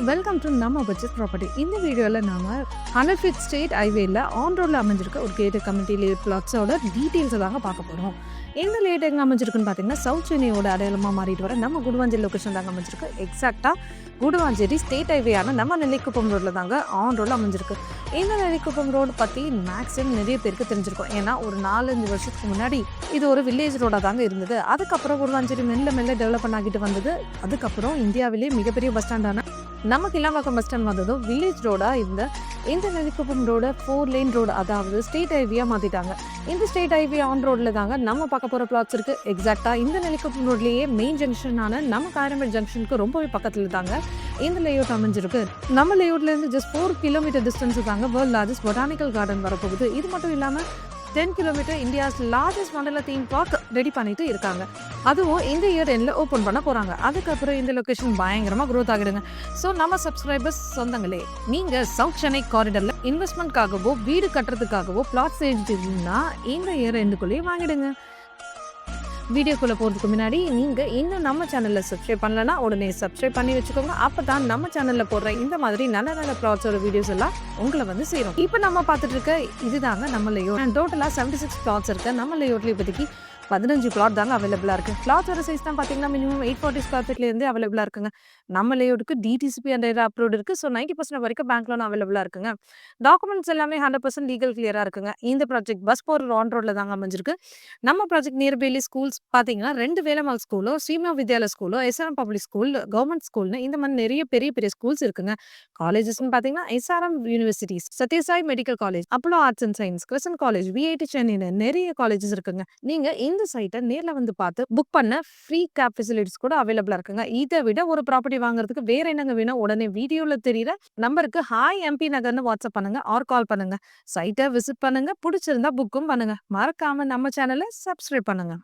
Welcome to நம்ம budget property. இந்த வீடியோவில் நாம 100 ஃபீட் ஸ்ட்ரெயிட் ஹைவேல ஆன் ரோட்ல அமைஞ்சிருக்க ஒரு கேட்டட் கம்யூனிட்டி லேஅவுட் பிளாட்ஸோட டீட்டெயில்ஸை தாங்க பார்க்க போகிறோம். இந்த லேட் எங்கே அமைஞ்சிருக்குன்னு பார்த்தீங்கன்னா, சவுத் சென்னையோட அடையாளமாக மாறிட்டு வர நம்ம குடுவாஞ்சேரி லொக்கேஷன் தாங்க அமைஞ்சிருக்கு. எக்ஸாக்டாக குடுவாஞ்சேரி ஸ்டேட் ஹைவேயான நம்ம நெல்லிக்குப்பம் ரோட்டில் தாங்க ஆன் ரோடில் அமைஞ்சிருக்கு. இந்த நெல்லிக்குப்பம் ரோடு பற்றி மேக்ஸிமம் நிறைய பேருக்கு தெரிஞ்சிருக்கும். ஏன்னா ஒரு 4-5 வருஷத்துக்கு முன்னாடி இது ஒரு வில்லேஜ் ரோடாக தாங்க இருந்தது. அதுக்கப்புறம் குடுவாஞ்சேரி மெல்ல மெல்ல டெவலப் பண்ணிக்கிட்டு வந்தது. அதுக்கப்புறம் இந்தியாவிலேயே மிகப்பெரிய பஸ் ஸ்டாண்டான நம்ம கிளாம்பாக்கம் பஸ் ஸ்டாண்ட் வந்ததும் வில்லேஜ் ரோடா இந்த நெல்லிக்குப்பம் ரோட 4 லேன் ரோடு, அதாவது ஸ்டேட் ஹைவேயா மாத்திட்டாங்க. இந்த ஸ்டேட் ஹைவே ஆன் ரோட்ல தாங்க நம்ம பார்க்க போற பிளாட்ஸ் இருக்கு. எக்ஸாக்டா இந்த நெல்லிக்குப்பம் ரோட்லயே மெயின் ஜங்ஷனான நம்ம காரமேடு ஜங்ஷனுக்கு ரொம்பவே பக்கத்துல தாங்க இந்த லேஅவுட் அமைஞ்சிருக்கு. நம்ம லேஅவுட்ல இருந்து ஜஸ்ட் 4 கிலோமீட்டர் டிஸ்டன்ஸ் தாங்க வேர்ல்ட் லார்ஜஸ்ட் பொட்டானிக்கல் கார்டன் வரப்போகுது. இது மட்டும் இல்லாம 10 கிலோமீட்டர் இந்தியாஸ் லார்ஜஸ்ட் மண்டல தீம் பார்க் ரெடி பண்ணிட்டு இருக்காங்க. அதுவும் இந்த இயர் எண்ட்ல ஓப்பன் பண்ண போறாங்க. அதுக்கப்புறம் இந்த லொகேஷன் பயங்கரமா க்ரோத் ஆகிடுங்க. ஸோ நம்ம சப்ஸ்கிரைபர்ஸ் சொந்தங்களே, நீங்க சவுத் சென்னை காரிடர்ல இன்வெஸ்ட்மெண்ட்காகவோ வீடு கட்டுறதுக்காகவோ பிளாட் செஞ்சுட்டீங்கன்னா இந்த இயர் எண்டுக்குள்ளேயே வாங்கிடுங்க. வீடியோக்குள்ள போறதுக்கு முன்னாடி நீங்க இன்னும் நம்ம சேனல்ல சப்ஸ்கிரைப் பண்ணலன்னா உடனே சப்ஸ்கிரைப் பண்ணி வச்சுக்கோங்க. அப்பதான் நம்ம சேனல்ல போடுற இந்த மாதிரி நல்ல நல்ல பிளாட்ஸோட வீடியோஸ் எல்லாம் உங்களை வந்து சேரும். இப்போ நம்ம பார்த்துட்டு இருக்க இதுதாங்க நம்ம லேஅவுட். டோட்டலா 76 பிளாட்ஸ் இருக்கு. நம்ம லேஅவுட்ல இப்போதைக்கு 15 பிளாட் தாங்க அவைலபிளா இருக்கு. பிளாட்ஸோட சைஸ் தான் பார்த்தீங்கன்னா மினிமம் 840 ஸ்கொயர் ஃபீட்ல இருந்து அவைலபிளா இருக்குங்க. நம்ம லேஅவுட்டுக்கு டிடிசிபி அண்ட் அப்ரூவ்ட் இருக்கு. ஸோ 90% வரைக்கும் பேங்க் லோன் அவைலபிளா இருக்குங்க. டாக்குமெண்ட்ஸ் எல்லாமே 100% லீகல் கிளியரா இருக்குங்க. இந்த ப்ராஜெக்ட் பஸ் போற ஆன் ரோட்ல தாங்க அமைஞ்சிருக்கு. நம்ம ப்ராஜெக்ட் நியர்பைலி ஸ்கூல்ஸ் பார்த்தீங்கன்னா 2 வேலம்மாள் ஸ்கூலோ, ஸ்ரீமா வித்யாலயா ஸ்கூலோ, எஸ்ஆர்எம் பப்ளிக் ஸ்கூல், கவர்மெண்ட் ஸ்கூல்னு இந்த மாதிரி நிறைய பெரிய பெரிய ஸ்கூல்ஸ் இருக்குங்க. காலேஜஸ்ன்னு பார்த்தீங்கன்னா SRM universities, Sathyasai medical college, Apollo arts and science, Krishnan college, VIT சென்னைன்னு நிறைய காலேஜஸ் இருக்குங்க. நீங்க இந்த சைட்டை நேர்ல வந்து பார்த்து புக் பண்ண ஃப்ரீ கேப் ஃபெசிலிட்டிஸ் கூட அவைலபிளா இருக்குங்க. இதை விட ஒரு ப்ராப்பர்ட்டி வாங்குறதுக்கு வேற என்னங்க வேணும்? உடனே வீடியோல தெரியுற நம்பருக்கு ஹாய் எம்பி நகர்னு வாட்ஸ்அப் பண்ணுங்க ஆர் கால் பண்ணுங்க. சைட்டை விசிட் பண்ணுங்க. பிடிச்சிருந்தா புக்கும் பண்ணுங்க. மறக்காம நம்ம சேனலை சப்ஸ்கிரைப் பண்ணுங்க.